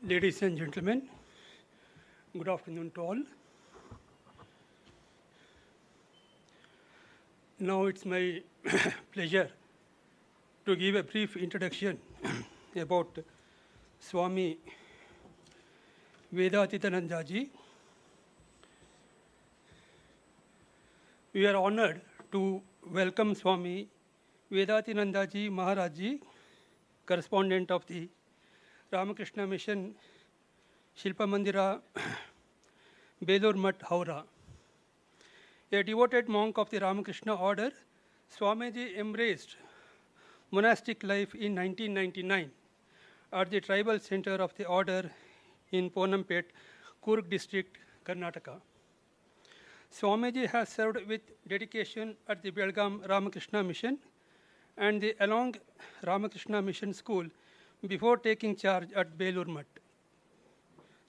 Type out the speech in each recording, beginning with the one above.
Ladies and gentlemen, good afternoon to all. Now it's my pleasure to give a brief introduction about Swami Vedatitanandaji. We are honored to welcome Swami Vedatitanandaji Maharaji, correspondent of the Ramakrishna Mission, Shilpa Mandira, Belur Mutt, Howrah. A devoted monk of the Ramakrishna order, Swamiji embraced monastic life in 1999 at the tribal center of the order in Ponampet, Coorg district, Karnataka. Swamiji has served with dedication at the Belgaum Ramakrishna Mission and the Along Ramakrishna Mission School before taking charge at Belur Mutt.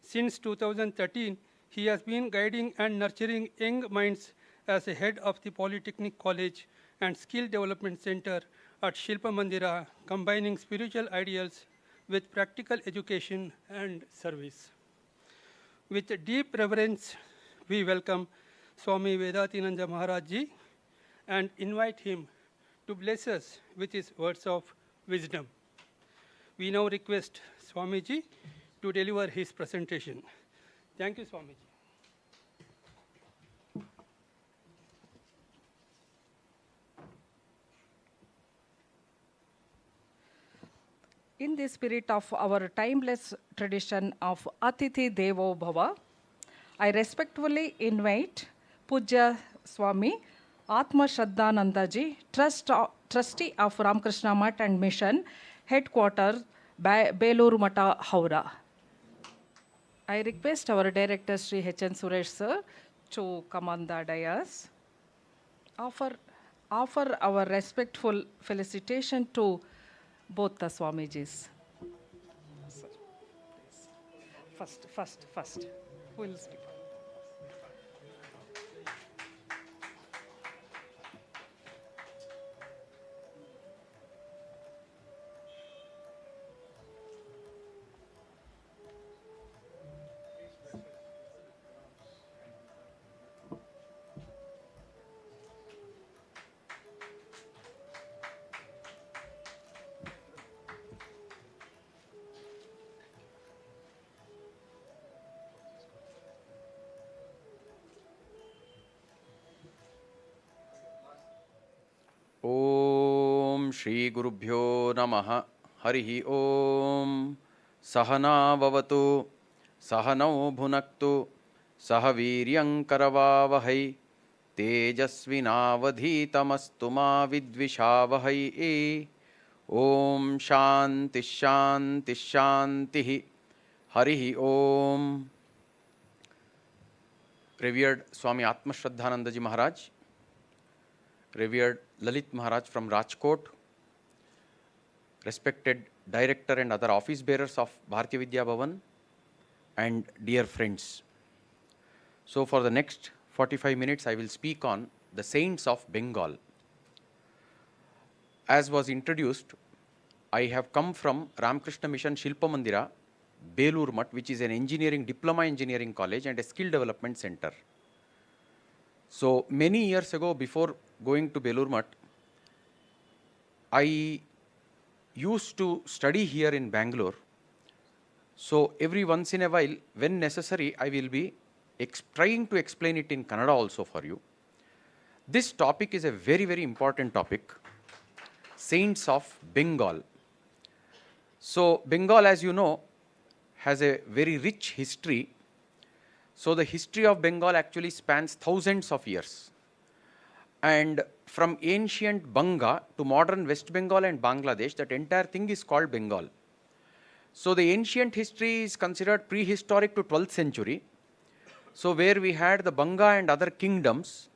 Since 2013, he has been guiding and nurturing young minds as a head of the Polytechnic College and Skill Development Center at Shilpa Mandira, combining spiritual ideals with practical education and service. With deep reverence, we welcome Swami Vedatitananda Maharaji and invite him to bless us with his words of wisdom. We now request Swamiji to deliver his presentation. Thank you, Swamiji. In the spirit of our timeless tradition of Atithi Devo Bhava, I respectfully invite Pujya Swami Atma Shraddhanandaji, trustee of Ramakrishna Mutt and Mission, headquarters Belur Mutt, Howrah. I request our director Sri H.N. Suresh sir to come on the dais. Offer our respectful felicitation to both the Swamijis. Sir, please. First. Who will speak? Om Shri Gurubhyo Namaha Harihi Om Sahana Vavatu Sahanau Bhunaktu Sahaviryam Karavavahai Tejasvinavadhitamastu ma vidvishavahai Om Shanti Shanti Shantihi Harihi Om. Revered Swami Atma Shraddhanandaji Maharaj, revered Lalit Maharaj from Rajkot, respected director and other office bearers of Bharatiya Vidya Bhavan, and dear friends. So for the next 45 minutes, I will speak on the saints of Bengal. As was introduced, I have come from Ramakrishna Mission Shilpa Mandira, Belur Mutt, which is an diploma engineering college and a skill development center. So many years ago, before going to Belur Mutt, I used to study here in Bangalore. So every once in a while, when necessary, I will be trying to explain it in Kannada also for you. This topic is a very, very important topic. Saints of Bengal. So Bengal, as you know, has a very rich history. So the history of Bengal actually spans thousands of years. And from ancient Banga to modern West Bengal and Bangladesh, that entire thing is called Bengal. So the ancient history is considered prehistoric to 12th century. So where we had the Banga and other kingdoms,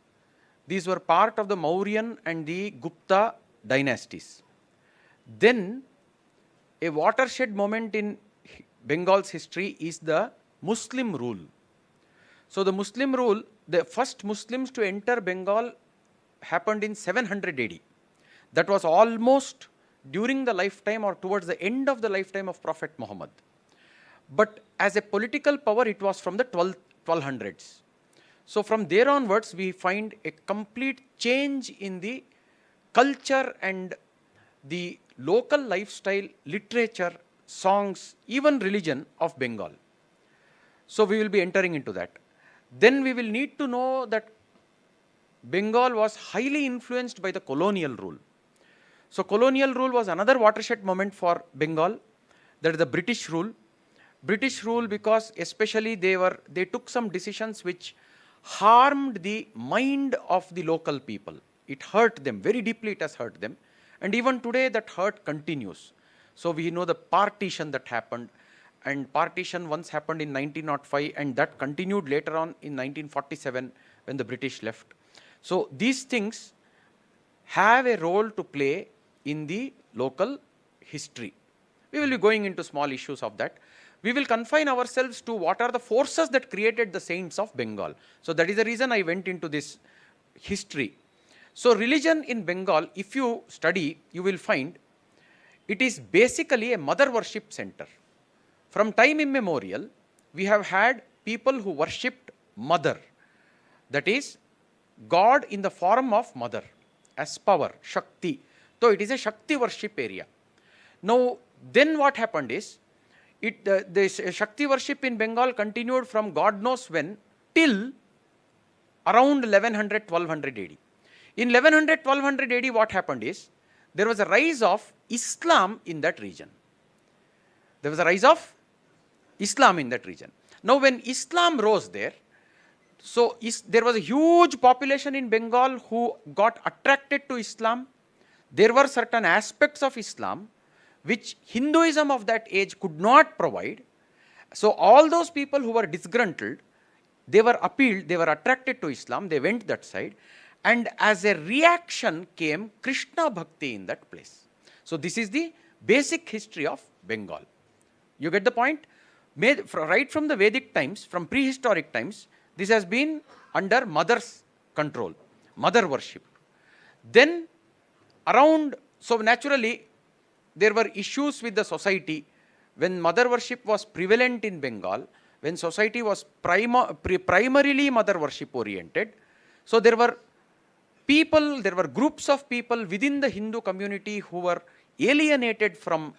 these were part of the Mauryan and the Gupta dynasties. Then a watershed moment in Bengal's history is the Muslim rule. So the Muslim rule, the first Muslims to enter Bengal happened in 700 AD. That was almost during the lifetime or towards the end of the lifetime of Prophet Muhammad. but as a political power, it was from the 1200s. So from there onwards, we find a complete change in the culture and the local lifestyle, literature, songs, even religion of Bengal. So we will be entering into that. Then we will need to know that Bengal was highly influenced by the colonial rule. So colonial rule was another watershed moment for Bengal. That is the British rule. British rule because especially they took some decisions which harmed the mind of the local people. It hurt them, very deeply it has hurt them. And even today that hurt continues. So we know the partition that happened, and partition once happened in 1905 and that continued later on in 1947 when the British left. So these things have a role to play in the local history. We will be going into small issues of that. We will confine ourselves to what are the forces that created the saints of Bengal. So that is the reason I went into this history. So religion in Bengal, if you study, you will find it is basically a mother worship center. From time immemorial, we have had people who worshipped mother. That is, God in the form of mother as power, Shakti. So it is a Shakti worship area. Now, then what happened is, this Shakti worship in Bengal continued from God knows when till around 1100, 1200 AD. In 1100, 1200 AD, what happened is, there was a rise of Islam in that region. There was a rise of Islam in that region. Now, when Islam rose there, so there was a huge population in Bengal who got attracted to Islam. There were certain aspects of Islam which Hinduism of that age could not provide. So all those people who were disgruntled, they were appealed, they were attracted to Islam, they went that side, and as a reaction came Krishna Bhakti in that place. So this is the basic history of Bengal. You get the point? Right from the Vedic times, from prehistoric times, this has been under mother's control, mother worship. Then around, so naturally, there were issues with the society when mother worship was prevalent in Bengal, when society was primarily mother worship oriented. So there were people, there were groups of people within the Hindu community who were alienated from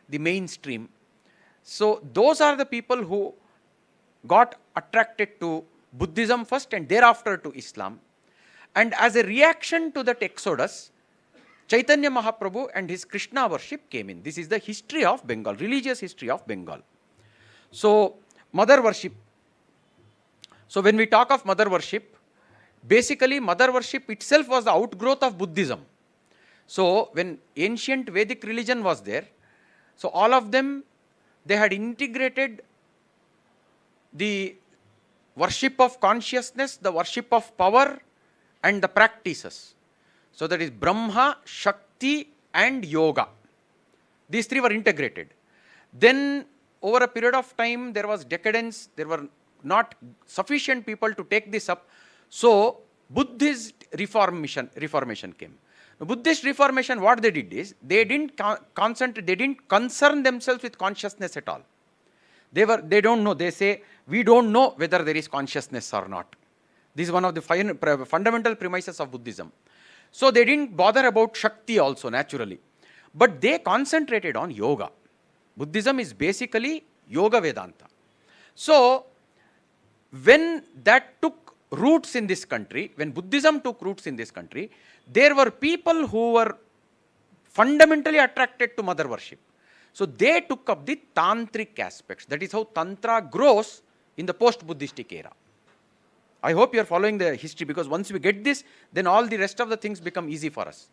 the mainstream. So those are the people who got attracted to Buddhism first and thereafter to Islam. And as a reaction to that exodus, Chaitanya Mahaprabhu and his Krishna worship came in. This is the history of Bengal, religious history of Bengal. So, mother worship. So, when we talk of mother worship, basically mother worship itself was the outgrowth of Buddhism. So, when ancient Vedic religion was there, so all of them, they had integrated the worship of consciousness, the worship of power, and the practices. So that is Brahma, Shakti, and Yoga. These three were integrated. Then over a period of time, there was decadence. There were not sufficient people to take this up. So Buddhist reformation came. Now, Buddhist reformation, what they did is, they didn't concern themselves with consciousness at all. They don't know. They say, we don't know whether there is consciousness or not. This is one of the fundamental premises of Buddhism. So they didn't bother about Shakti also, naturally. But they concentrated on yoga. Buddhism is basically Yoga Vedanta. So when that took roots in this country, when Buddhism took roots in this country, there were people who were fundamentally attracted to mother worship. So they took up the tantric aspects. That is how Tantra grows in the post-Buddhistic era. I hope you are following the history, because once we get this, then all the rest of the things become easy for us.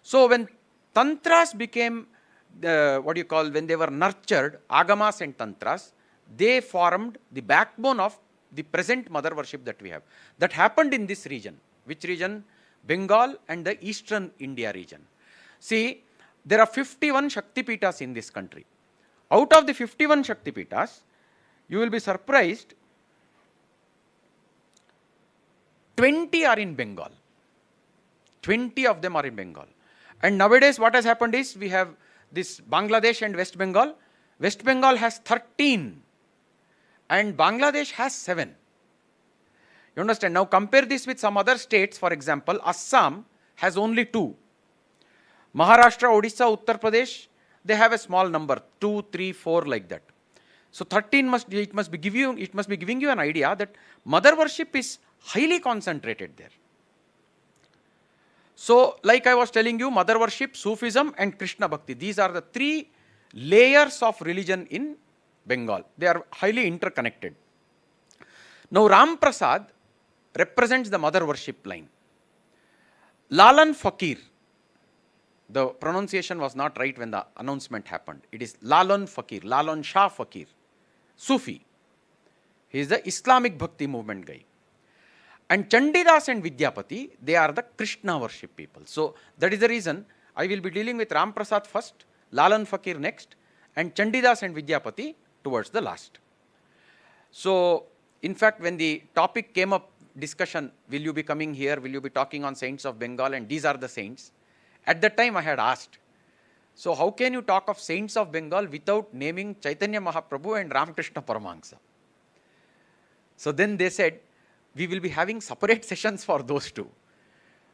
So when Tantras became, when they were nurtured, Agamas and Tantras, they formed the backbone of the present mother worship that we have. That happened in this region. Which region? Bengal and the eastern India region. See, there are 51 Shaktipitas in this country. Out of the 51 Shaktipitas, you will be surprised, 20 are in Bengal. 20 of them are in Bengal. And nowadays what has happened is, we have this Bangladesh and West Bengal. West Bengal has 13 and Bangladesh has 7. You understand? Now compare this with some other states. For example, Assam has only 2. Maharashtra, Odisha, Uttar Pradesh, they have a small number, 2, 3, 4 like that. So 13 must be giving you an idea that mother worship is highly concentrated there. So like I was telling you, mother worship, Sufism and Krishna Bhakti, these are the 3 layers of religion in Bengal. They are highly interconnected. Now Ram Prasad represents the mother worship line. Lalan Fakir, the pronunciation was not right when the announcement happened. It is Lalan Fakir, Lalan Shah Fakir, Sufi. He is the Islamic Bhakti movement guy. And Chandidas and Vidyapati, they are the Krishna worship people. So that is the reason I will be dealing with Ram Prasad first, Lalan Fakir next, and Chandidas and Vidyapati towards the last. So in fact, when the topic came up, discussion, will you be coming here, will you be talking on saints of Bengal, and these are the saints. At that time I had asked, so how can you talk of saints of Bengal without naming Chaitanya Mahaprabhu and Ramakrishna Paramahansa? So then they said, we will be having separate sessions for those two.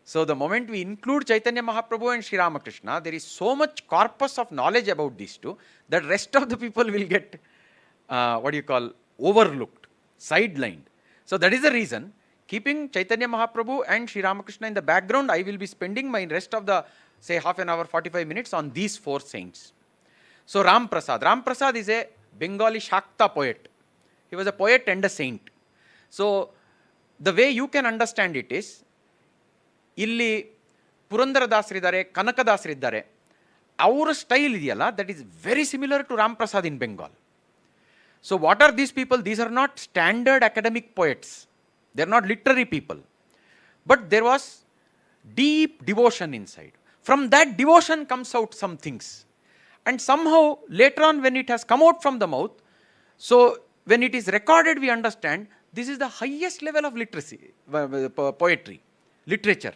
So the moment we include Chaitanya Mahaprabhu and Sri Ramakrishna, there is so much corpus of knowledge about these two that rest of the people will get, overlooked, sidelined. So that is the reason, keeping Chaitanya Mahaprabhu and Sri Ramakrishna in the background, I will be spending my rest of the, say, half an hour, 45 minutes on these 4 saints. So Ram Prasad. Ram Prasad is a Bengali Shakta poet. He was a poet and a saint. So the way you can understand it is, ಇಲ್ಲಿ ಪುರಂದರದಾಸರಿದ್ದಾರೆ, ಕನಕದಾಸರಿದ್ದಾರೆ, ಅವರ style ಇದೆಯಲ್ಲ, that is very similar to Ram Prasad in Bengal. So what are these people? These are not standard academic poets. They are not literary people. But there was deep devotion inside. From that devotion comes out some things. And somehow later on when it has come out from the mouth, so when it is recorded we understand this is the highest level of literacy, poetry, literature.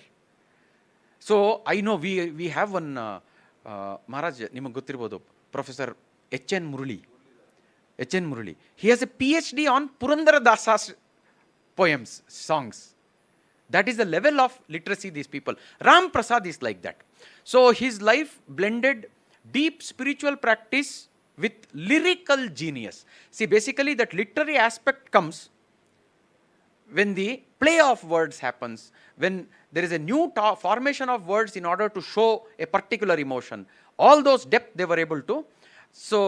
So I know we have one Maharaj, niಮಗೆ ಗೊತ್ತಿರಬಹುದು, Professor H.N. Murali. He has a PhD on Purandaradasa's poems, songs. That is the level of literacy these people. Ram Prasad is like that. So his life blended deep spiritual practice with lyrical genius. See, basically that literary aspect comes when the play of words happens, when there is a new formation of words in order to show a particular emotion. All those depth they were able to. So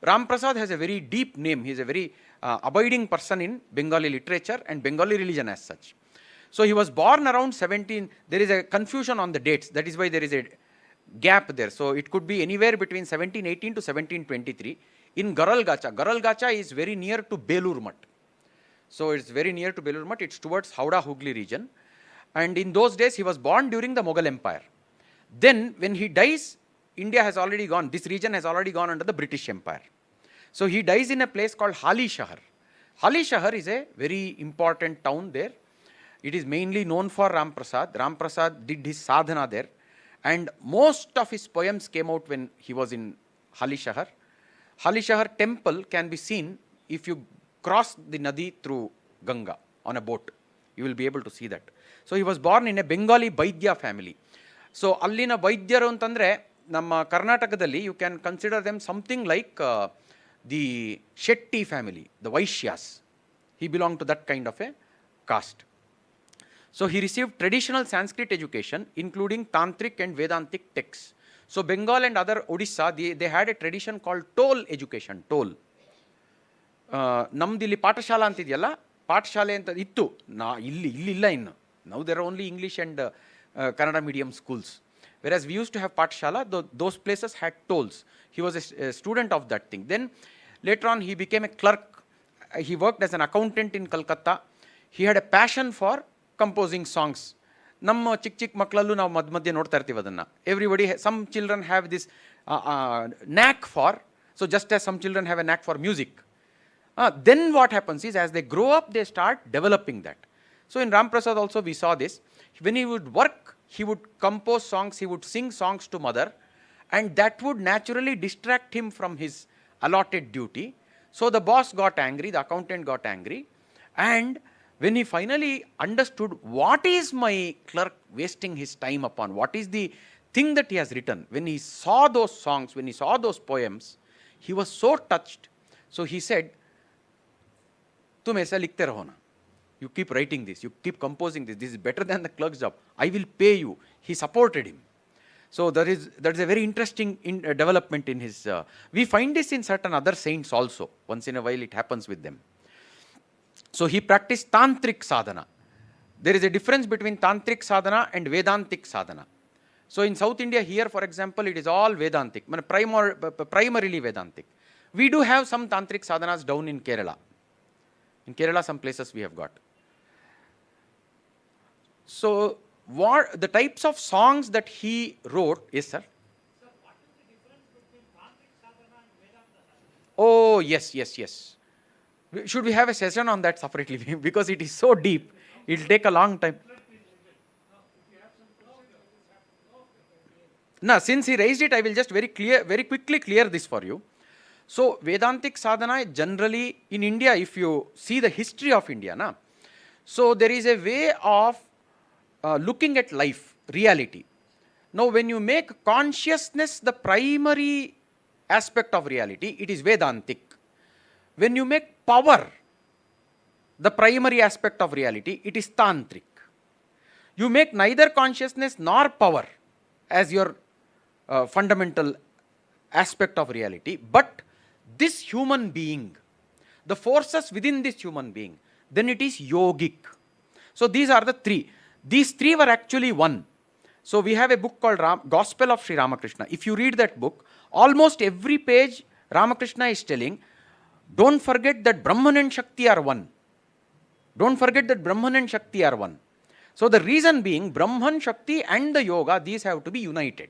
Ram Prasad has a very deep name. He is a very abiding person in Bengali literature and Bengali religion as such. So he was born around 17. There is a confusion on the dates. That is why there is a gap there. So it could be anywhere between 1718 to 1723 in Garalgacha. Garalgacha is very near to Belur Math. So it's very near to Belur Math. It's towards Howrah-Hooghly region. And in those days he was born during the Mughal Empire. Then when he dies, India has already gone, this region has already gone under the British Empire. So he dies in a place called Hali Shahar. Hali Shahar is a very important town there. It is mainly known for Ram Prasad. Ram Prasad did his sadhana there. And most of his poems came out when he was in Hali Shahar. Hali Shahar temple can be seen if you cross the Nadi through Ganga on a boat. You will be able to see that. So he was born in a Bengali Vaidya family. So allina Vaidyaru antandre namma Karnatakadalli you can consider them something like the Shetty family, the Vaishyas. He belonged to that kind of a caste. So he received traditional Sanskrit education including Tantric and Vedantic texts. So Bengal and other Odisha, they had a tradition called toll education, toll. ನಮ್ದಿಲ್ಲಿ ಪಾಠಶಾಲ ಅಂತಿದೆಯಲ್ಲ, ಪಾಠಶಾಲೆ ಅಂತ ಇತ್ತು, ಇಲ್ಲಿ ಇಲ್ಲ ಇನ್ನು. Now there are only English and Kannada medium schools. Whereas we used to have pathshala, those places had tolls. He was a student of that thing. Then later on he became a clerk. He worked as an accountant in Calcutta. He had a passion for composing songs. ನಮ್ಮ ಚಿಕ್ಕ ಮಕ್ಕಳಲ್ಲೂ ನಾವು ಮಧ್ಯೆ ನೋಡ್ತಾ ಇರ್ತೀವಿ ಅದನ್ನು. Everybody, some children have this knack for, so just as some children have a knack for music. Then what happens is as they grow up, they start developing that. So in Ram Prasad also we saw this. When he would work, he would compose songs, he would sing songs to mother, and that would naturally distract him from his allotted duty. So the boss got angry, the accountant got angry, and when he finally understood what is my clerk wasting his time upon, what is the thing that he has written, when he saw those songs, when he saw those poems, he was so touched. So he said, "Tum aisa likhte raho na. You keep writing this, you keep composing this. This is better than the clerk's job. I will pay you." He supported him. So that is a very interesting development in his. We find this in certain other saints also. Once in a while, it happens with them. So he practiced tantric sadhana. There is a difference between tantric sadhana and Vedantic sadhana. So in South India here, for example, it is all Vedantic, primarily Vedantic. We do have some tantric sadhanas down in Kerala. In Kerala, some places we have got. So what the types of songs that he wrote, yes sir? Sir, what is the difference between tantric sadhana and Vedanta sadhana? Oh yes. Should we have a session on that separately? Because it is so deep, it will take a long time. Now, since he raised it, I will just very quickly clear this for you. So, Vedantic sadhana generally in India, if you see the history of India, so there is a way of looking at life, reality. Now, when you make consciousness the primary aspect of reality, it is Vedantic. When you make power the primary aspect of reality, it is tantric. You make neither consciousness nor power as your fundamental aspect of reality, but this human being, the forces within this human being, then it is yogic. So these are the three. These three were actually one. So we have a book called Gospel of Sri Ramakrishna. If you read that book, almost every page Ramakrishna is telling, don't forget that Brahman and Shakti are one. Don't forget that Brahman and Shakti are one. So the reason being, Brahman, Shakti and the yoga, these have to be united.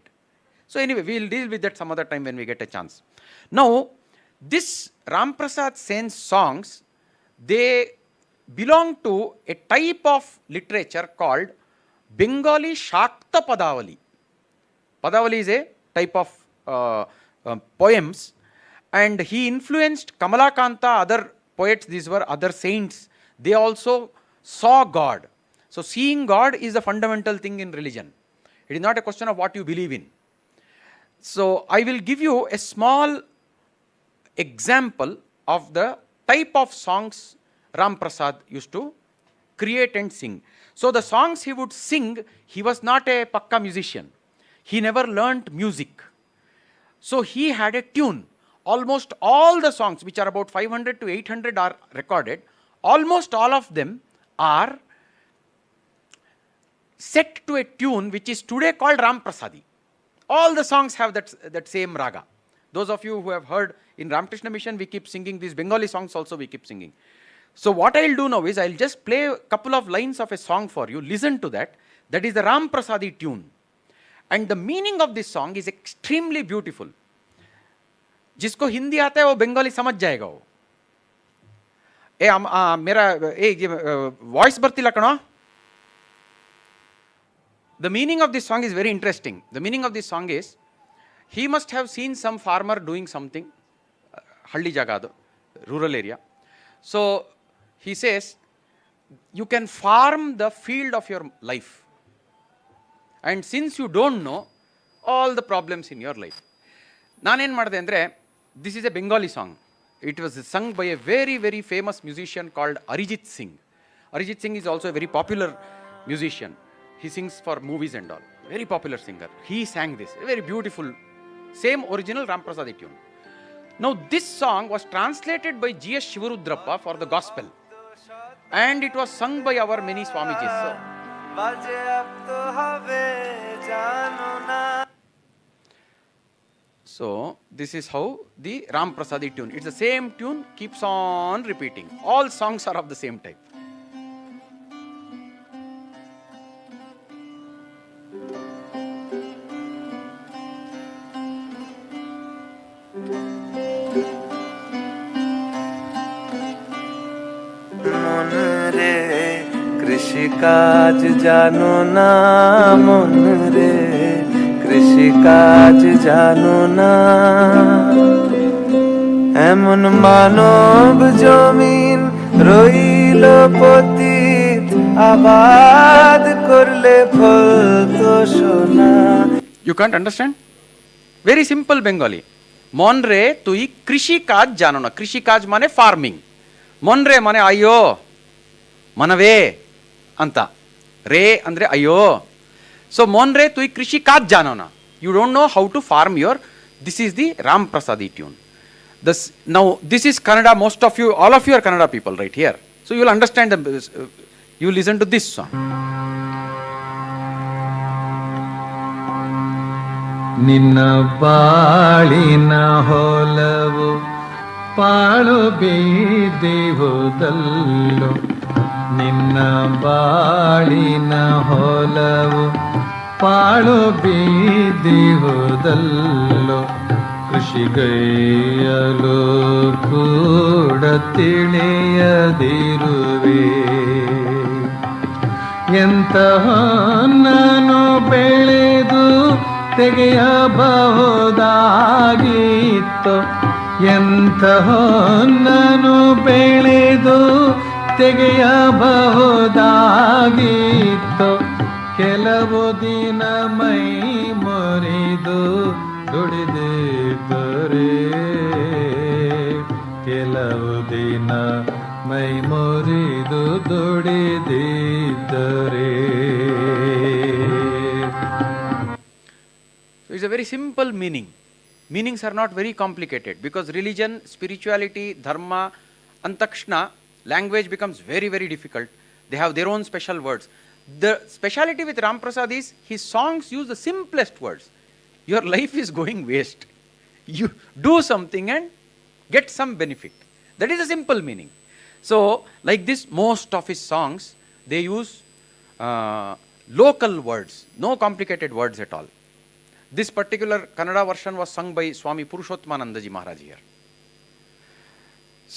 So anyway, we will deal with that some other time when we get a chance. Now, this Ram Prasad Sen's songs, they belong to a type of literature called Bengali Shakta Padavali. Padavali is a type of poems, and he influenced Kamalakanta, other poets, these were other saints. They also saw God. So seeing God is the fundamental thing in religion. It is not a question of what you believe in. So I will give you a small example of the type of songs Ram Prasad used to create and sing. So the songs he would sing, he was not a pakka musician. He never learnt music. So he had a tune. Almost all the songs, which are about 500 to 800 are recorded, almost all of them are set to a tune which is today called Ram Prasadi. All the songs have that same raga. Those of you who have heard in Ramakrishna Mission, we keep singing these Bengali songs also we keep singing. So what I will do now is I will just play a couple of lines of a song for you. Listen to that. That is the Ram Prasadi tune. And the meaning of this song is extremely beautiful. जिसको हिंदी आता है वो बंगाली समझ जाएगा वो. मेरा voice बर्ती Lucknow. The meaning of this song is very interesting. The meaning of this song is, he must have seen some farmer doing something, halli jagado, rural area. So he says, you can farm the field of your life. And since you don't know all the problems in your life. Nanen madde andre, this is a Bengali song. It was sung by a very, very famous musician called Arijit Singh. Arijit Singh is also a very popular musician. He sings for movies and all. Very popular singer. He sang this. A very beautiful, same original Ram Prasadi tune. Now this song was translated by G.S. Shivarudrappa for the gospel. And it was sung by our many Swamijis. So this is how the Ram Prasadi tune. It's the same tune, keeps on repeating. All songs are of the same type. कृषि काज जानो ना मन रे कृषि काज जानो ना এমন মানব জমিন রইল পতিত আবাদ করলে ফলতো সোনা. You can't understand? Very simple Bengali. মন রে তুই কৃষি কাজ জানো না. কৃষি কাজ মানে ফার্মিং. মন রে মানে ಅಯ್ಯೋ, ಮನವೇ ಅಂತ. ರೇ ಅಂದ್ರೆ ಅಯ್ಯೋ. ಸೊ ಮೋನ್ ರೇ ತುಯ್ ಕೃಷಿ ಕಾಜ್ ಜಾನೋ ನಾ. You don't know how to farm your. This is the Ram Prasadi tune. Now this is Kannada. Most of you, all of you are Kannada people right here. So you will understand you listen to this song. ನಿನ್ನ ಬಾಳಿನ ಹೊಲವು ಪಾಳು ಬೀದಿಹುದಲ್ಲೋ, ನಿನ್ನ ಬಾಳಿನ ಹೊಲವು ಪಾಳು ಬೀದಿಹುದಲ್ಲೋ, ಕೃಷಿಗೈಯಲು ಕೂಡ ತಿಳಿಯದಿರುವೆ. ಎಂತಹೊನ್ನನು ಬೆಳೆದು ತೆಗೆಯಬಹುದಾಗಿತ್ತು, ಎಂತಹೊನ್ನನು ಬೆಳೆದು ತೆಗೆಯಬಹುದಾಗಿತ್ತು, ಕೆಲವು ದಿನ ಮೈ ಮುರಿದು ದುಡಿದಿದ್ದರೆ, ಕೆಲವು ದಿನ ಮೈ ಮುರಿದು ದುಡಿದಿದ್ದರೆ. It's a very simple meaning. Meanings are not very complicated because religion, spirituality, dharma, antakshna, language becomes very, very difficult. They have their own special words. The speciality with Ram Prasad is his songs use the simplest words. Your life is going waste. You do something and get some benefit. That is a simple meaning. So, like this, most of his songs, they use local words, no complicated words at all. This particular Kannada version was sung by Swami Vedatitanandaji Maharaj here.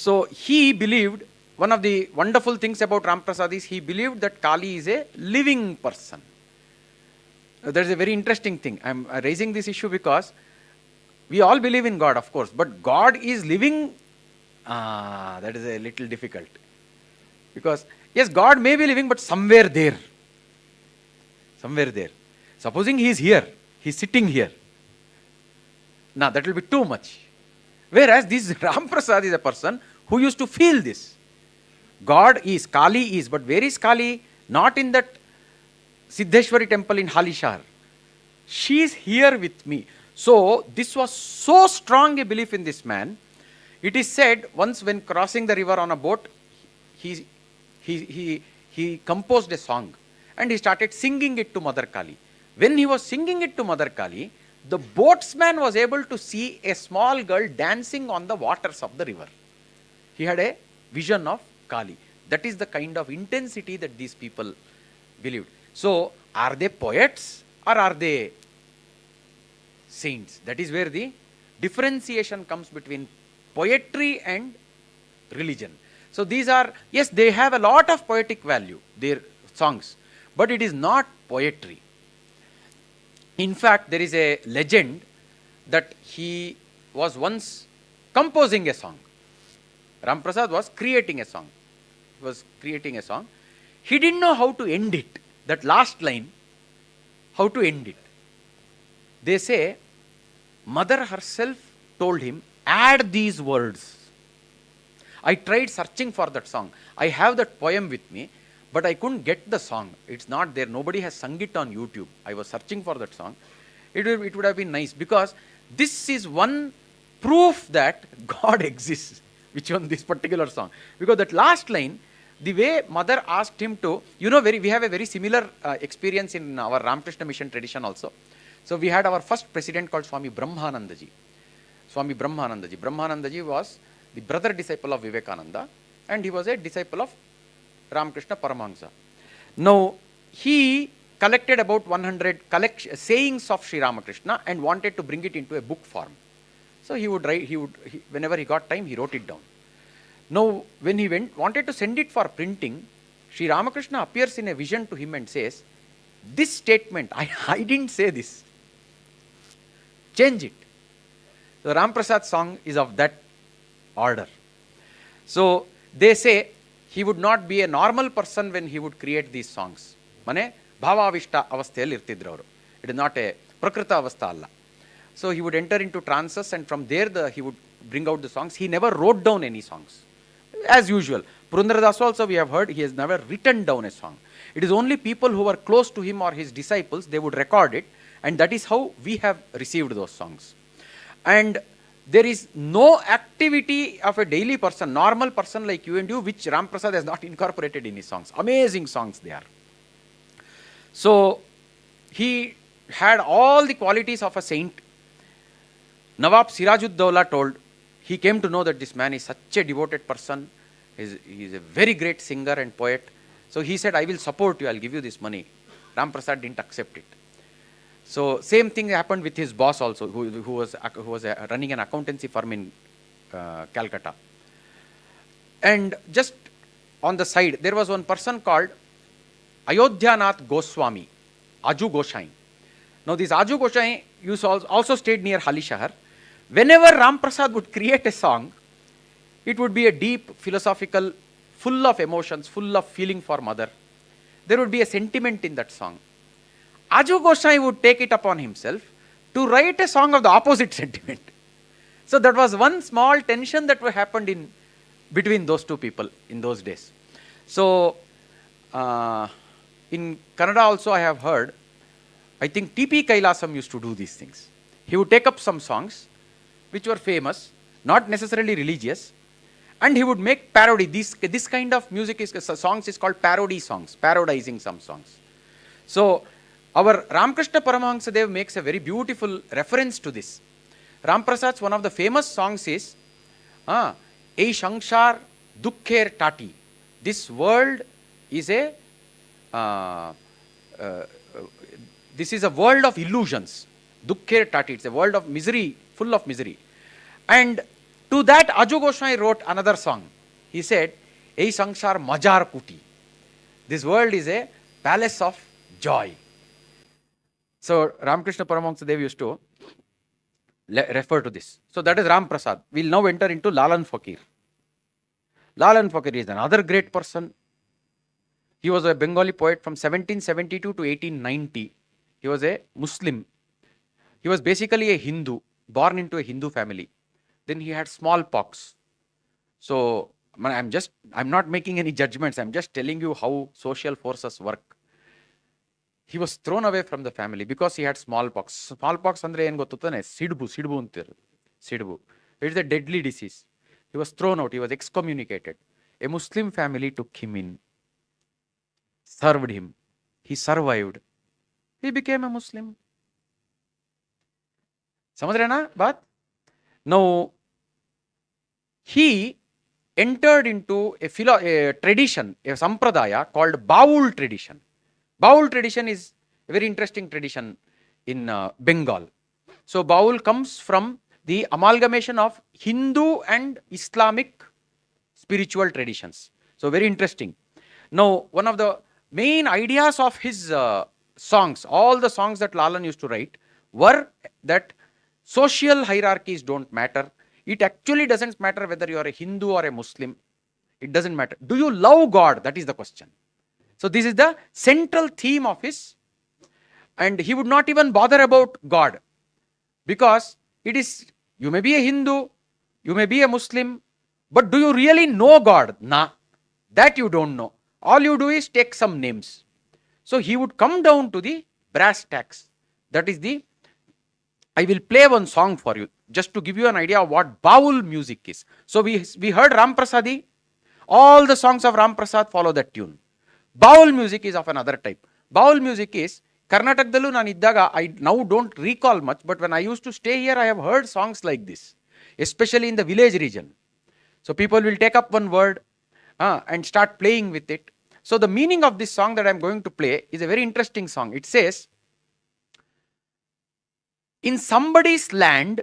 So he believed, one of the wonderful things about Ram Prasad is he believed that Kali is a living person. There is a very interesting thing. I am raising this issue because we all believe in God, of course, but God is living. That is a little difficult. Because yes, God may be living, but somewhere there. Somewhere there. Supposing he is here. He is sitting here. Now that will be too much. Whereas this Ram Prasad is a person who used to feel this. God is, Kali is, but where is Kali? Not in that Siddheshwari temple in Halishar. She is here with me. So this was so strong a belief in this man. It is said once when crossing the river on a boat, he composed a song and he started singing it to Mother Kali. When he was singing it to Mother Kali, the boatsman was able to see a small girl dancing on the waters of the river. He had a vision of Kali. That is the kind of intensity that these people believed. So, are they poets or are they saints? That is where the differentiation comes between poetry and religion. So, these are, yes, they have a lot of poetic value, their songs, but it is not poetry. In fact, there is a legend that he was once composing a song. Ram Prasad was creating a song. He was creating a song. He didn't know how to end it. That last line, how to end it. They say, Mother herself told him, add these words. I tried searching for that song. I have that poem with me. But I couldn't get the song. It's not there. Nobody has sung it on YouTube. I was searching for that song. It would have been nice because this is one proof that God exists. Which one? This particular song. Because that last line, the way Mother asked him to, we have a very similar experience in our Ramakrishna Mission tradition also. So we had our first president called Swami Brahmanandaji. Swami Brahmanandaji. Brahmanandaji was the brother disciple of Vivekananda and he was a disciple of Ramakrishna Paramahansa. Now, he collected about 100 sayings of Sri Ramakrishna and wanted to bring it into a book form. So he would write, whenever he got time, he wrote it down. Now, when he wanted to send it for printing, Sri Ramakrishna appears in a vision to him and says, this statement, I didn't say this. Change it. The Ram Prasad song is of that order. So they say he would not be a normal person when he would create these songs. Mane bhavavishta avasthayalli irtidru avaru. It is not a prakrita avastha alla. So he would enter into trances, and from there he would bring out the songs. He never wrote down any songs. As usual, Purandaradas also we have heard, he has never written down a song. It is only people who were close to him or his disciples, they would record it, and that is how we have received those songs. And there is no activity of a daily person, normal person like you and you, which Ram Prasad has not incorporated in his songs. Amazing songs they are. So he had all the qualities of a saint. Nawab Sirajud-Dowla told, he came to know that this man is such a devoted person, he is a very great singer and poet. So he said, I will support you, I will give you this money. Ram Prasad didn't accept it. So same thing happened with his boss also, who was running an accountancy firm in Calcutta. And just on the side, there was one person called Ayodhyanath Goswami, Aju Goshain. Now this Aju Goshain also stayed near Halishahar. Whenever Ram Prasad would create a song, it would be a deep, philosophical, full of emotions, full of feeling for mother. There would be a sentiment in that song. Aju Goswami would take it upon himself to write a song of the opposite sentiment. So that was one small tension that happened in between those two people in those days. So in Kannada also I have heard, I think T.P. Kailasam used to do these things. He would take up some songs which were famous, not necessarily religious, and he would make parody. This kind of music songs is called parody songs, parodizing some songs. So our Ramakrishna Paramahansa Dev makes a very beautiful reference to this. Ram Prasad's one of the famous songs is Ei Sangshar Dukkher Tati. This world is a world of illusions. Dukkher Tati, it's a world of misery, full of misery. And to that Aju Goswami wrote another song. He said, Ei Sangshar Majar Kuti. This world is a palace of joy. So Ramakrishna Paramahansa Dev used to refer to this. So that is Ram Prasad. We will now enter into Lalan Fakir. Lalan Fakir is another great person. He was a Bengali poet from 1772 to 1890. He was a Muslim. He was basically a Hindu, born into a Hindu family. Then he had smallpox. So I'm not making any judgments. I'm just telling you how social forces work. He was thrown away from the family because he had smallpox. Smallpox andre ಏನು ಗೊತ್ತುತ್ತಾನೆ? ಸಿಡುಬು ಅಂತಿರೋದು. ಸಿಡುಬು. It is a deadly disease. He was thrown out. He was excommunicated. A Muslim family took him in, served him. He survived. He became a Muslim. समझ रहे ना बात? Now, he entered into a tradition, a sampradaya called Baul tradition. Baul tradition is a very interesting tradition in Bengal. So Baul comes from the amalgamation of Hindu and Islamic spiritual traditions. So very interesting. Now, one of the main ideas of his songs, all the songs that Lalan used to write, were that social hierarchies don't matter. It actually doesn't matter whether you are a Hindu or a Muslim. It doesn't matter. Do you love God? That is the question. So this is the central theme of his, and he would not even bother about God, because it is, you may be a Hindu, you may be a Muslim, but do you really know God? Nah, that you don't know. All you do is take some names. So he would come down to the brass tacks. That is I will play one song for you, just to give you an idea of what Baul music is. So we heard Ram Prasadi. All the songs of Ram Prasad follow that tune. Baul music is of another type. Baul music is, Karnatakadallu nanu iddaga, I now don't recall much, but when I used to stay here, I have heard songs like this, especially in the village region. So people will take up one word and start playing with it. So the meaning of this song that I am going to play is a very interesting song. It says, in somebody's land,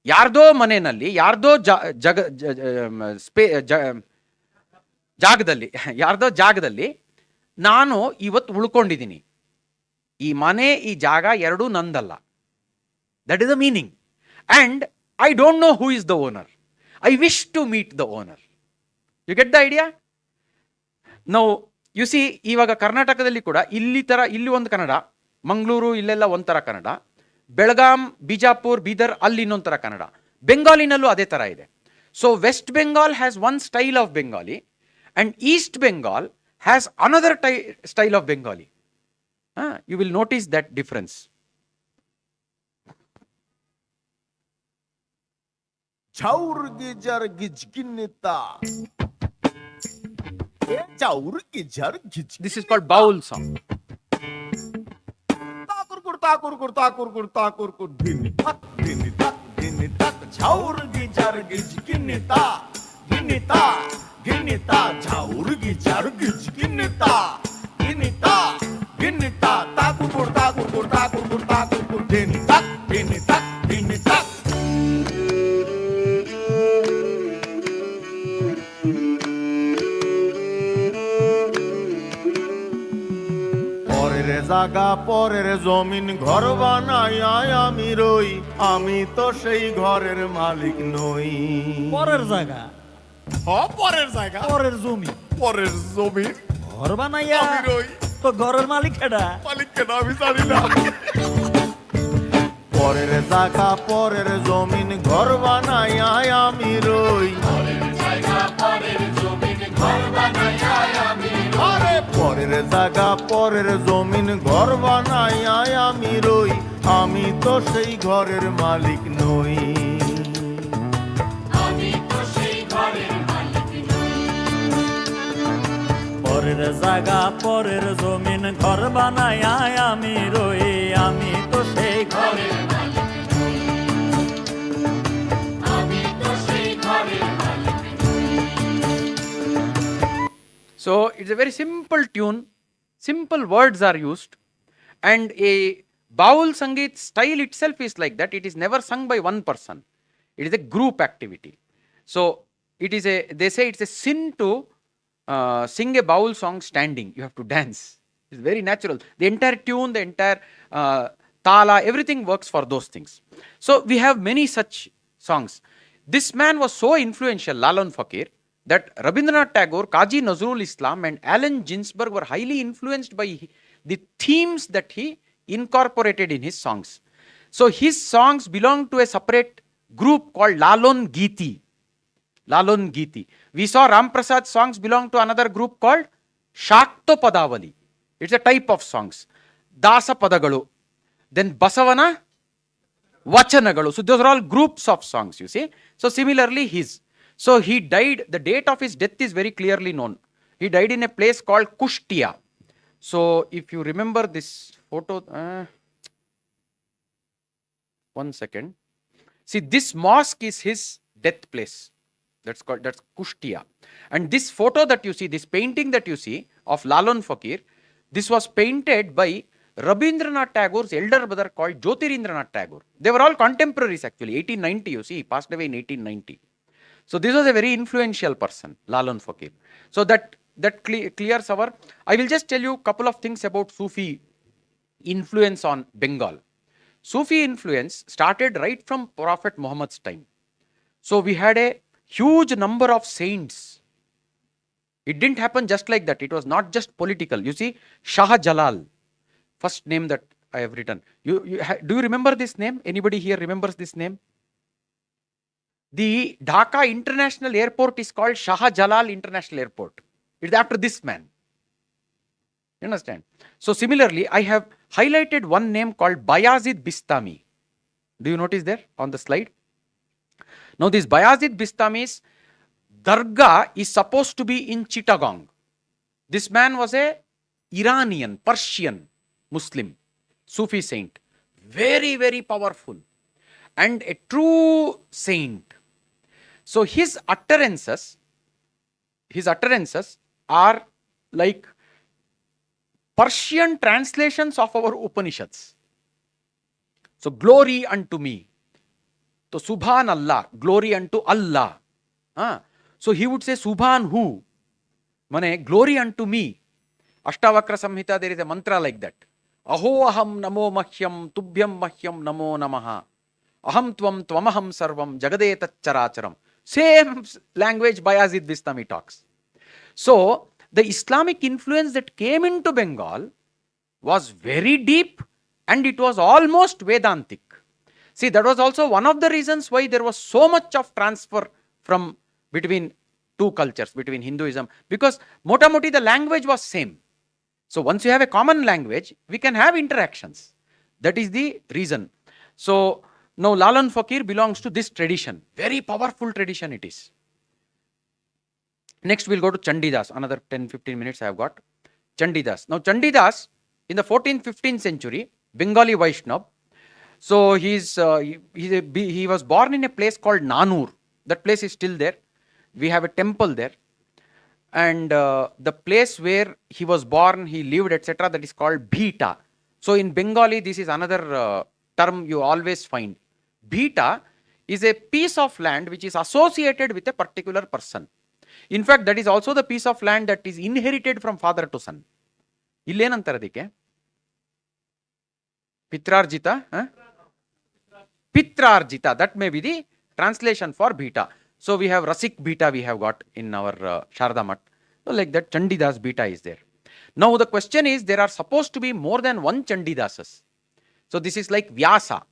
yardo manenalli, yardo ಜಾಗದಲ್ಲಿ ನಾನು ಇವತ್ತು ಉಳ್ಕೊಂಡಿದ್ದೀನಿ. ಈ ಮನೆ ಈ ಜಾಗ ಎರಡೂ ನಂದಲ್ಲ. That is the meaning. And I don't know who is the owner. I wish to meet the owner. You get the idea? Now, you see, ಇವಾಗ ಕರ್ನಾಟಕದಲ್ಲಿ ಕೂಡ ಇಲ್ಲಿ ಒಂದು ಕನ್ನಡ, ಮಂಗಳೂರು ಇಲ್ಲೆಲ್ಲ ಒಂಥರ ಕನ್ನಡ, ಬೆಳಗಾಂ, ಬಿಜಾಪುರ್, ಬೀದರ್ ಅಲ್ಲಿ ಇನ್ನೊಂದು ಥರ ಕನ್ನಡ, ಬೆಂಗಾಲಿನಲ್ಲೂ ಅದೇ ಥರ ಇದೆ. So West Bengal has one style of Bengali and East Bengal has another style of Bengali. You will notice that difference. This is called baul song. गिनिता झाउरगी झारगी गिनिता गिनिता गिनिता ताकुर ताकुर ताकुर ताकुर गिनिता गिनिता गिनिता পরের জায়গা পরের জমিন ঘর বানাইয়া আমি রই, আমি তো সেই ঘরের মালিক নই। পরের জায়গা, পরের জায়গা, পরের জমি, পরের জমি ঘর বানাইয়া আমি রই, তো ঘরের মালিক কেডা? মালিক কেন আমি জানি না। পরের জায়গা পরের জমিন ঘর বানাইয়া আমি রই, পরের জায়গা পরের জমিন ঘর বানাইয়া আমি রই, পরের জায়গা পরের জমিন ঘর বানাইয়া আমি রই, আমি তো সেই ঘরের মালিক নই। পরের জায়গা পরের জমিন ঘর বানাইয়া আমি রই, আমি তো সেই ঘরের মালিক নই, আমি তো সেই ঘরের মালিক নই। So it's a very simple tune, simple words are used, and a baul sangeet style itself is like that. It is never sung by one person, it is a group activity. So it is they say it's a sin to sing a baul song standing. You have to dance. It's very natural. The entire tune, the entire tala, everything works for those things. So we have many such songs. This man was so influential, Lalon Fakir, that Rabindranath Tagore, Kazi Nazrul Islam and Allen Ginsberg were highly influenced by the themes that he incorporated in his songs. So his songs belong to a separate group called Lalon Geeti. Lalon Geeti. We saw Ram Prasad's songs belong to another group called Shakto Padavali. It's a type of songs. Dasa Padagalu. Then Basavana Vachanagalu. So those are all groups of songs, you see. So similarly his. So he died, the date of his death is very clearly known. He died in a place called Kushtia. So if you remember this photo, one second. See, this mosque is his death place. That's Kushtia. And this photo that you see, this painting that you see of Lalon Fakir, this was painted by Rabindranath Tagore's elder brother called Jyotirindranath Tagore. They were all contemporaries actually. 1890, you see, he passed away in 1890. So this was a very influential person, Lalon Fakir. So that clears our. I will just tell you a couple of things about Sufi influence on Bengal. Sufi influence started right from Prophet Muhammad's time. So we had a huge number of saints. It didn't happen just like that. It was not just political. You see, Shah Jalal, first name that I have written. Do you remember this name? Anybody here remembers this name? The Dhaka International Airport is called Shah Jalal International Airport. It's after this man. You understand? So similarly, I have highlighted one name called Bayazid Bistami. Do you notice there on the slide? Now this Bayazid Bistami's Dargah is supposed to be in Chittagong. This man was a Iranian, Persian Muslim, Sufi saint. Very, very powerful and a true saint. So his utterances are like Persian translations of our Upanishads. So glory unto me. So Subhanallah, glory unto Allah. So he would say Subhan who? Mane, glory unto me. Ashtavakra Samhita, there is a mantra like that. Aho aham namo mahyam tubhyam mahyam namo namaha. Aham tvam tvamaham sarvam jagadetat characharam. Same language Bayazid Bistami talks. So the Islamic influence that came into Bengal was very deep and it was almost Vedantic. See, that was also one of the reasons why there was so much of transfer from between two cultures, between Hinduism, because motamoti the language was same. So once you have a common language, we can have interactions. That is the reason. So now Lalan Fakir belongs to this tradition. Very powerful tradition it is. Next we'll go to Chandidas. Another 10-15 minutes I have got. Chandidas. Now Chandidas in the 14th, 15th century, Bengali Vaishnav. So he was born in a place called Nanur. That place is still there. We have a temple there. And the place where he was born, he lived, etc., that is called Bhita. So in Bengali, this is another term you always find. Bhita is a piece of land which is associated with a particular person. In fact, that is also the piece of land that is inherited from father to son. Illenantar adike? Pitrarjita? Pitrarjita. That may be the translation for Bhita. So we have Rasik Bhita we have got in our Sharda Mat. So like that Chandidas Bhita is there. Now the question is, there are supposed to be more than one Chandidasas. So this is like Vyasa.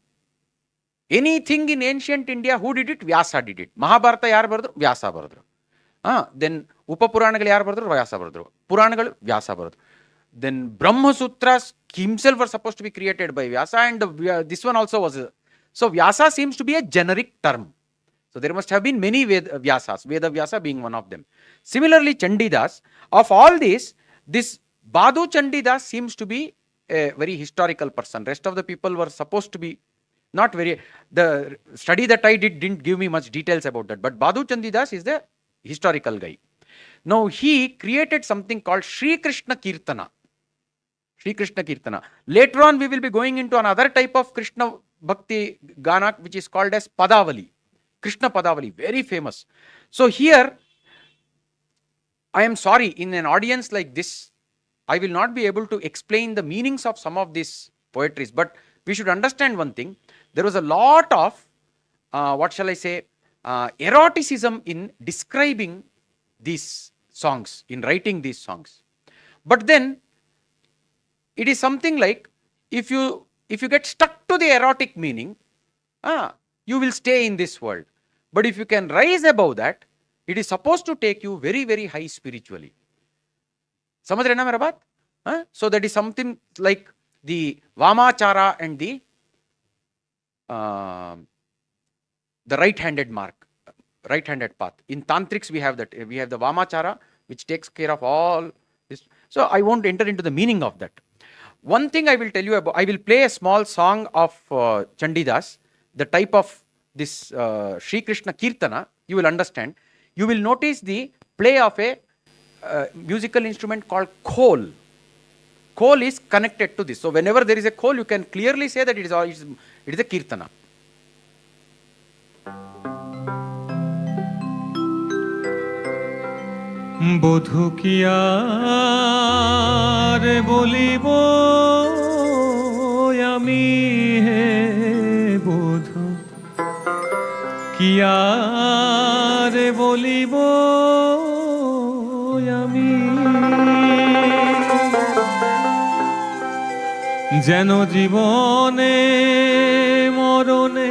Anything in ancient India, who did it? Vyasa did it. Mahabharata yaar baradru? Vyasa baradru. Then Upapuranagal yaar baradru? Vyasa baradru. Puranagal? Vyasa baradru. Then Brahma Sutras himself were supposed to be created by Vyasa, and this one also was. So Vyasa seems to be a generic term. So there must have been many Vyasas, Veda Vyasa being one of them. Similarly, Chandidas, of all these, this Badhu Chandidas seems to be a very historical person. Rest of the people were supposed to be not very, the study that I did didn't give me much details about that. But Badhu Chandidas is the historical guy. Now he created something called Sri Krishna Kirtana. Sri Krishna Kirtana. Later on we will be going into another type of Krishna Bhakti Gana which is called as Padavali. Krishna Padavali, very famous. So here, I am sorry, in an audience like this, I will not be able to explain the meanings of some of these poetries, but we should understand one thing. There was a lot of, what shall I say, eroticism in describing these songs, in writing these songs. But then, it is something like, if you get stuck to the erotic meaning, you will stay in this world. But if you can rise above that, it is supposed to take you very, very high spiritually. Samajh rahe na mera baat? So that is something like the Vamachara and the right-handed mark, right-handed path. In Tantrics we have that. We have the Vamachara which takes care of all this. So I won't enter into the meaning of that. One thing I will tell you about, I will play a small song of Chandidas, the type of this Sri Krishna Kirtana, you will understand. You will notice the play of a musical instrument called khol. Khol is connected to this. So whenever there is a khol, you can clearly say that it is a Kirtana. বধূ কি আর বলিব আমি হে বধূ কি আর বলিব আমি যেন জীবনে মরণে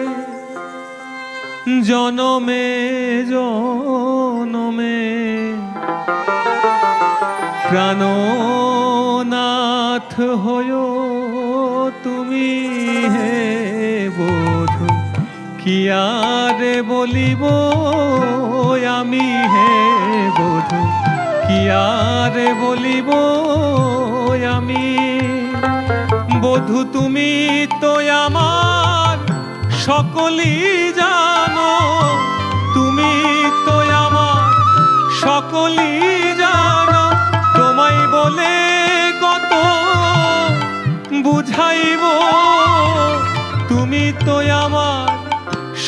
জনমে জনমে প্রাণনাথ হয়ো তুমি হে বধূ কি আর বলিব আমি হে বধূ কি আর বলিব আমি বধূ তুমি তো আমার সকলই জানো তুমি তো আমার সকলই জানো তোমায় বলে কত বুঝাইব তুমি তো আমার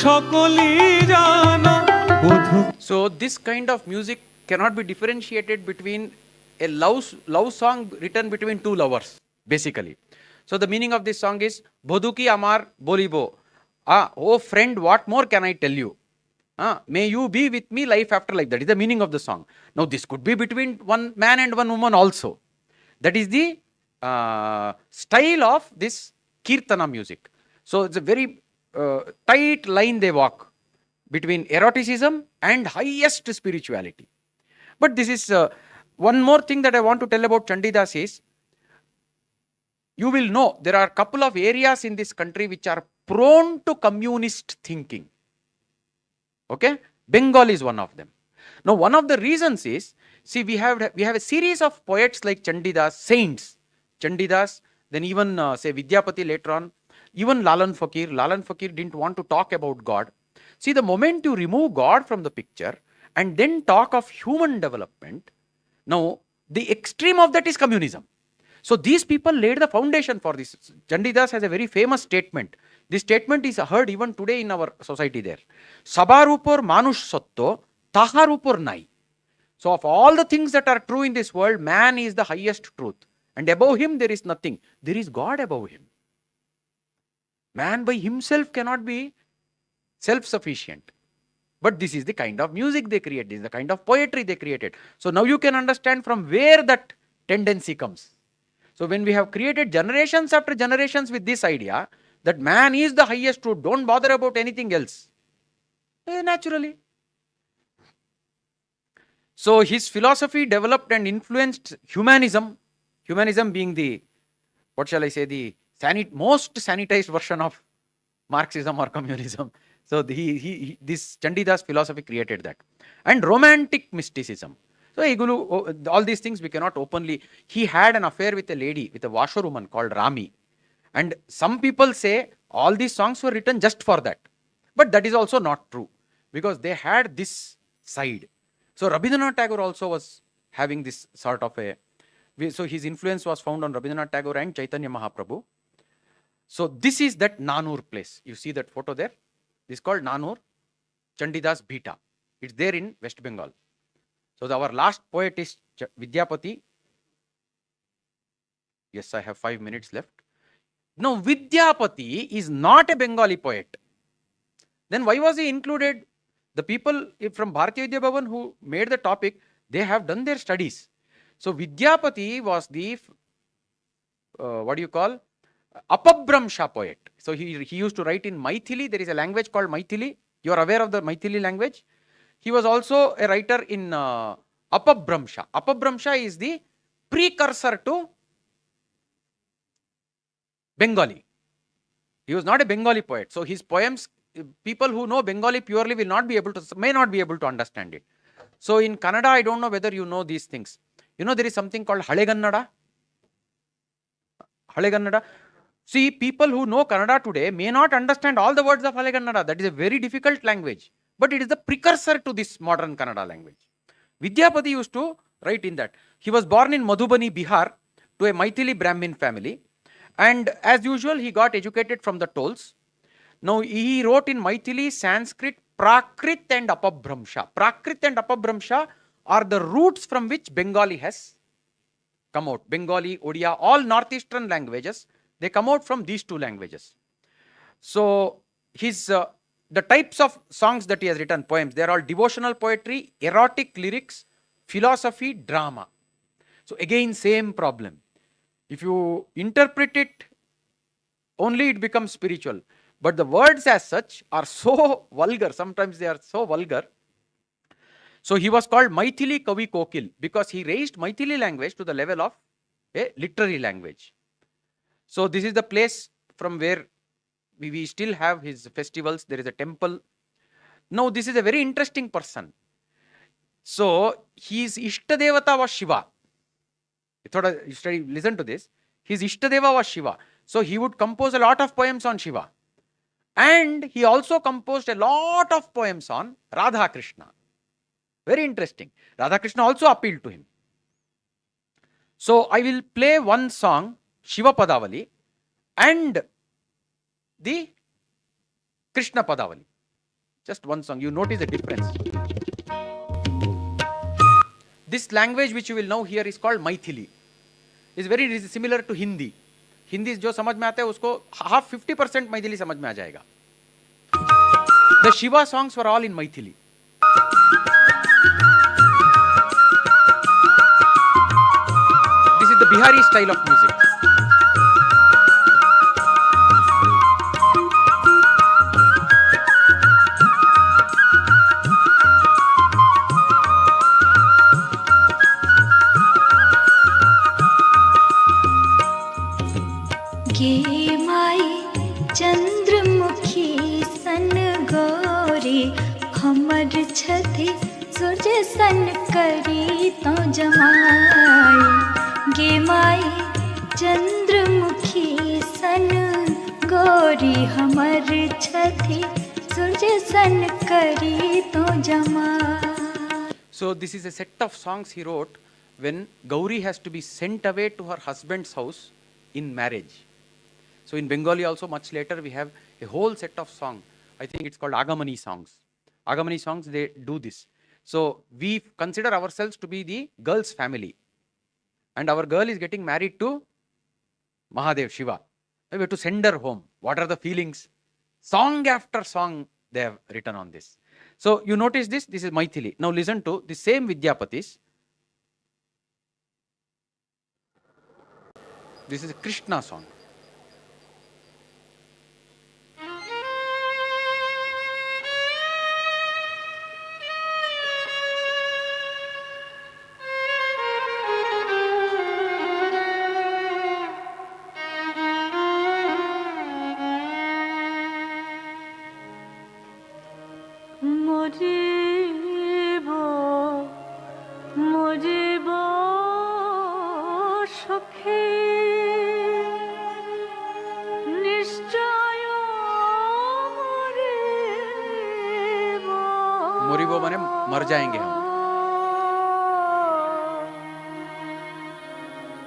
সকলই জানো বধূ। So this kind of music cannot be differentiated between a love song written between two lovers, basically. So the meaning of this song is Bodhu ki amar bolibo. Oh friend, what more can I tell you? May you be with me life after life. That is the meaning of the song. Now this could be between one man and one woman also. That is the style of this Kirtana music. So it's a very tight line they walk between eroticism and highest spirituality. But this is one more thing that I want to tell about Chandidas is, you will know there are a couple of areas in this country which are prone to communist thinking. Okay? Bengal is one of them. Now, one of the reasons is, see, we have a series of poets like Chandidas, saints, Chandidas, then even say Vidyapati later on, even Lalan Fakir. Lalan Fakir didn't want to talk about God. See, the moment you remove God from the picture and then talk of human development, now the extreme of that is communism. So these people laid the foundation for this. Chandidas has a very famous statement. This statement is heard even today in our society there. Sabarupor manush satto, taharupor nai. So of all the things that are true in this world, man is the highest truth. And above him there is nothing. There is God above him. Man by himself cannot be self-sufficient. But this is the kind of music they create. This is the kind of poetry they created. So now you can understand from where that tendency comes. So when we have created generations after generations with this idea that man is the highest truth, don't bother about anything else. Naturally. So his philosophy developed and influenced humanism. Humanism being the, what shall I say, the most sanitized version of Marxism or communism. So this Chandidas philosophy created that. And romantic mysticism. So Igulu, all these things we cannot openly. He had an affair with a lady, with a washerwoman called Rami. And some people say all these songs were written just for that. But that is also not true. Because they had this side. So Rabindranath Tagore also was having this sort of a... So his influence was found on Rabindranath Tagore and Chaitanya Mahaprabhu. So this is that Nanur place. You see that photo there? This is called Nanur, Chandidas Bhita. It's there in West Bengal. So our last poet is Vidyapati. Yes, I have 5 minutes left. Now Vidyapati is not a Bengali poet. Then why was he included? The people from Bharatiya Vidya Bhavan who made the topic, they have done their studies. So Vidyapati was the, what do you call? Apabhramsha poet. So he used to write in Maithili. There is a language called Maithili. You are aware of the Maithili language? He was also a writer in Apabhramsha. Apabhramsha is the precursor to Bengali. He was not a Bengali poet. So his poems, people who know Bengali purely may not be able to understand it. So in Kannada, I don't know whether you know these things. You know there is something called Hale Kannada. Hale Kannada. See, people who know Kannada today may not understand all the words of Hale Kannada. That is a very difficult language. But it is the precursor to this modern Kannada language. Vidyapati used to write in that. He was born in Madhubani, Bihar, to a Maithili Brahmin family. And as usual, he got educated from the tolls. Now, he wrote in Maithili, Sanskrit, Prakrit and Apabhramsha. Prakrit and Apabhramsha are the roots from which Bengali has come out. Bengali, Odia, all northeastern languages, they come out from these two languages. So, his... the types of songs that he has written, poems, they are all devotional poetry, erotic lyrics, philosophy, drama. So again, same problem. If you interpret it, only it becomes spiritual. But the words as such are so vulgar. Sometimes they are so vulgar. So he was called Maithili Kavi Kokil because he raised Maithili language to the level of a literary language. So this is the place from where we still have his festivals. There is a temple. Now, this is a very interesting person. So, his Ishtadevata was Shiva. Listen to this. His Ishtadeva was Shiva. So, he would compose a lot of poems on Shiva. And he also composed a lot of poems on Radha Krishna. Very interesting. Radha Krishna also appealed to him. So, I will play one song, Shiva Padavali, and the Krishna Padavali. Just one song. You notice the difference. This language which you will now hear is called Maithili. It's very similar to Hindi. Hindi जो समझ में आता है उसको half 50% Maithili समझ में आ जाएगा. The Shiva songs were all in Maithili. This is the Bihari style of music. गे माई चंद्रमुखी सन गोरी हमर छथि सूर्य सन करी तो जमाई गे माई चंद्रमुखी सन गोरी हमर छथि सूर्य सन करी तो जमाई. So this is a set of songs he wrote when Gauri has to be sent away to her husband's house in marriage. So in Bengali also much later we have a whole set of songs. I think it's called Agamani songs. Agamani songs, they do this. So we consider ourselves to be the girl's family. And our girl is getting married to Mahadev, Shiva. We have to send her home. What are the feelings? Song after song they have written on this. So you notice this is Maithili. Now listen to the same Vidyapatis. This is a Krishna song. मोरिबो माने मर जाएंगे हम.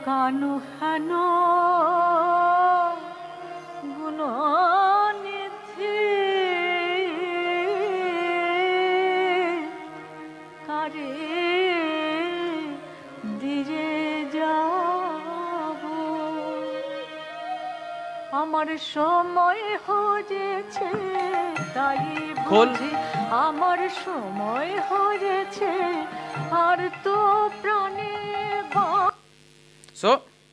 कानु हनो गुनो निधि कारे दिजे जाबो আমার সময় হয়েছে তাই বুঝি আমার সময় হয়েছে আর তো প্রাণে. So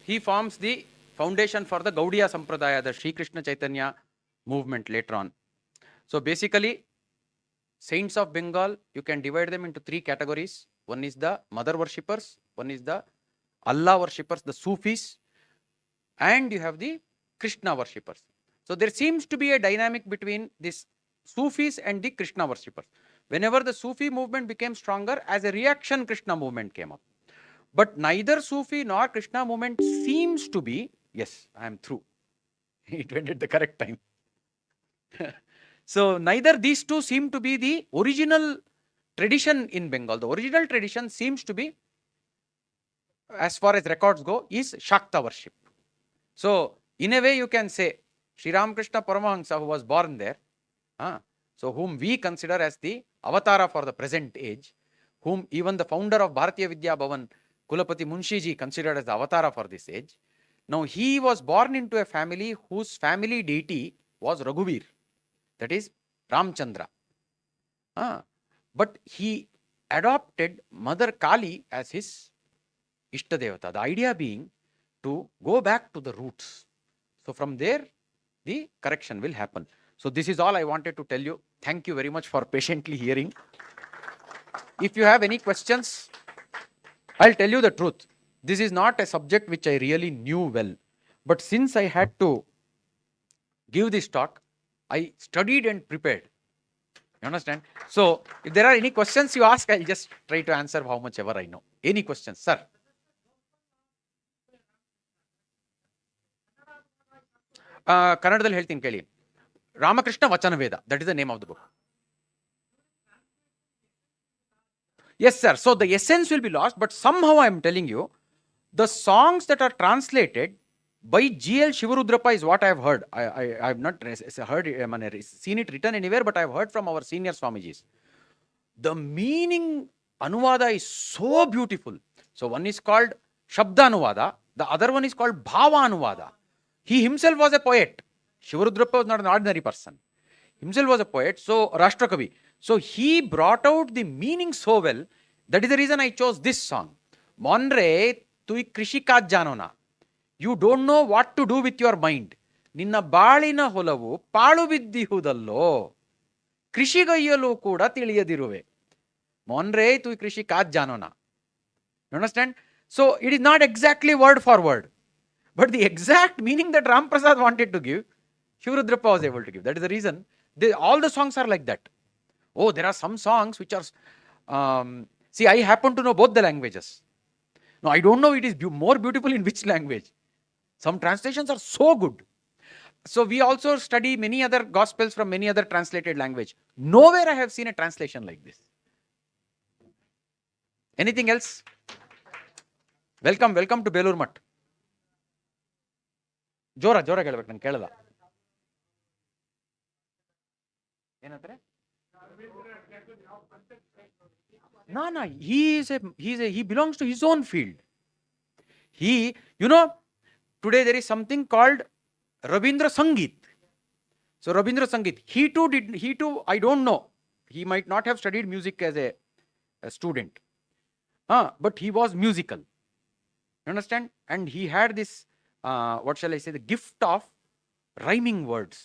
he forms the foundation for the Gaudiya Sampradaya, the Sri Krishna Chaitanya movement later on. So basically, saints of Bengal, you can divide them into three categories. One is the mother worshippers, one is the Allah worshippers, the Sufis, and you have the Krishna worshippers. So there seems to be a dynamic between this Sufis and the Krishna worshippers. Whenever the Sufi movement became stronger, as a reaction, Krishna movement came up. But neither Sufi nor Krishna movement seems to be, yes, I am through. It went at the correct time. So neither these two seem to be the original tradition in Bengal. The original tradition seems to be, as far as records go, is Shakta worship. So in a way you can say, Sri Ramakrishna Paramahansa, who was born there, so whom we consider as the avatara for the present age, whom even the founder of Bharatiya Vidya Bhavan, Kulapati Munshiji, considered as the avatara for this age. Now he was born into a family whose family deity was Raghuvir, that is Ramchandra. But he adopted Mother Kali as his Ishtadevata. The idea being to go back to the roots. So from there, the correction will happen. So this is all I wanted to tell you. Thank you very much for patiently hearing. If you have any questions, I'll tell you the truth. This is not a subject which I really knew well. But since I had to give this talk, I studied and prepared. You understand? So if there are any questions you ask, I'll just try to answer how much ever I know. Any questions, sir? Kannadadalli ಹೇಳ್ತೀನಿ ಕೇಳಿ. Ramakrishna Vachana Veda, that is the name of the book. Yes, sir. So the essence will be lost, but somehow I am telling you, the songs that are translated by G.L. Shivarudrappa is what I have heard. I have not heard, seen it written anywhere, but I have heard from our senior Swamijis. The meaning Anuvada is so beautiful. So one is called Shabda Anuvada, the other one is called Bhava Anuvada. He himself was a poet. Shivarudrappa was not an ordinary person. himself was a poet, so Rashtrakavi. So he brought out the meaning so well. That is the reason I chose this song. Monre tui krishika janona. You don't know what to do with your mind. Ninna ಬಾಳಿನ ಹೊಲವು ಪಾಳು ಬಿದ್ದಿಹುದಲ್ಲೋ ಕೃಷಿಗೈಯಲು ಕೂಡ ತಿಳಿಯದಿರುವೆ. ಮೊನ್ರೆ ತು ಕೃಷಿ ಕಾದ್ ಜಾನೋನ. You understand? So it is not exactly word for word, but the exact meaning that Ram Prasad wanted to give, Shivrudrappa was able to give. That is the reason all the songs are like that. Oh, there are some songs which are, see, I happen to know both the languages. Now, I don't know it is more beautiful in which language. Some translations are so good. So we also study many other gospels from many other translated language. Nowhere I have seen a translation like this. Anything else? Welcome to Belur Math. ಜೋರ ಕೇಳಬೇಕು, ನಾನು ಕೇಳಲ್ಲ. ಏನಂತಾರೆ? No, he belongs to his own field. Today there is something called Rabindra Sangeet. So Rabindra Sangeet, he too, I don't know. He might not have studied music as a student. But he was musical. You understand? And he had this, what shall I say, the gift of rhyming words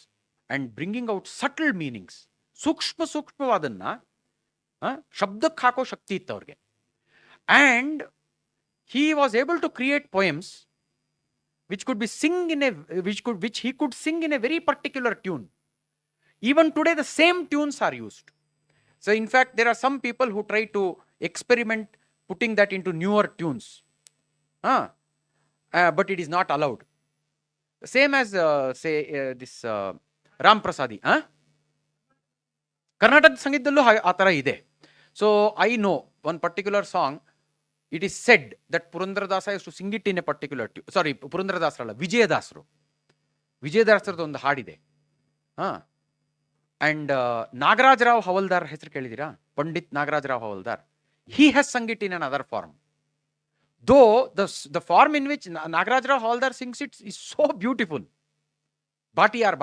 and bringing out subtle meanings. ಸೂಕ್ಷ್ಮವಾದನ್ನ ಶಬ್ದಕ್ಕೆ ಹಾಕೋ ಶಕ್ತಿ ಇತ್ತು ಅವ್ರಿಗೆ. And he was able to create poems which he could sing in a very particular tune. Even today the same tunes are used. So in fact there are some people who try to experiment putting that into newer tunes. But it is not allowed. Same as this Ram Prasadi. Karnataka Sangeetdallu ಆ ಥರ ಇದೆ. So I know one particular song. It is said that Purandaradasa used to sing it in a particular tune. Sorry, Purandaradasaralla, ವಿಜಯದಾಸರದ ಒಂದು ಹಾಡಿದೆ. And Nagaraja Rao Havaldar ಹೆಸರು ಕೇಳಿದ್ದೀರಾ? Pandit Nagaraja Rao Havaldar. He has sung it in another form. Though the form in which Nagarajrao Haldar sings it is so beautiful. Bhatiyar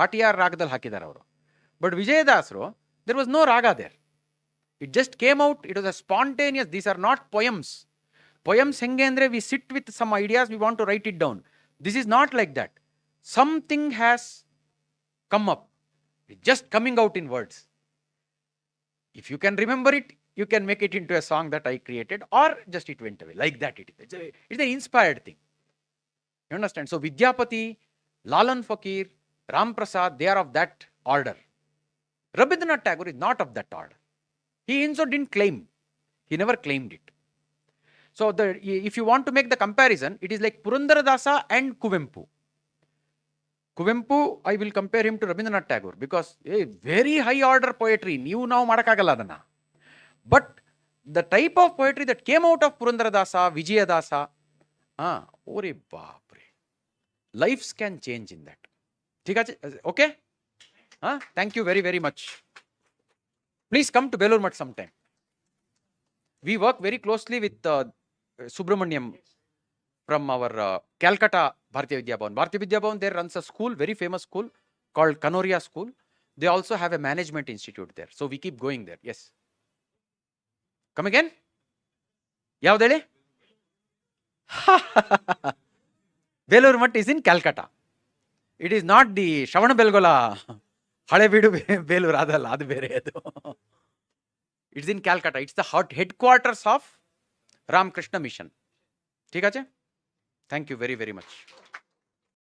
ರಾಗದಲ್ಲಿ ಹಾಕಿದ್ದಾರೆ ಅವರು. But Vijayadasro, there was no raga there. It just came out. It was a spontaneous. These are not poems. Poems henge andre we sit with some ideas, we want to write it down. This is not like that. Something has come up. It's just coming out in words. If you can remember it, you can make it into a song that I created, or just it went away. Like that it is. It's an inspired thing. You understand? So Vidyapati, Lalan Fakir, Ram Prasad, they are of that order. Rabindranath Tagore is not of that order. He also didn't claim. He never claimed it. So if you want to make the comparison, it is like Purandaradasa and Kuvempu. Kuvempu, I will compare him to Rabindranath Tagore because very high order poetry. ನೀವು ನಾವು ಮಾಡಕ್ಕಾಗಲ್ಲ ಅದನ್ನ. But the type of poetry that came out of Purandaradasa, Vijayadasa, ore baapre, lives can change in that. Okay? Thank you very, very much. Please come to Belur Math sometime. We work very closely with Subramaniam from our Calcutta Bharatiya Vidya Bhavan. Bharatiya Vidya Bhavan there runs a school, very famous school called Kanoria School. They also have a management institute there. So we keep going there. Yes. Come again? Yavadele? Belur Math is in Calcutta. It is not the Shravana Belgola Halebidu Belur adalla, adu bere adu. It's in Calcutta. It's the headquarters of Ramakrishna Mission. ठीक है? Thank you very, very much.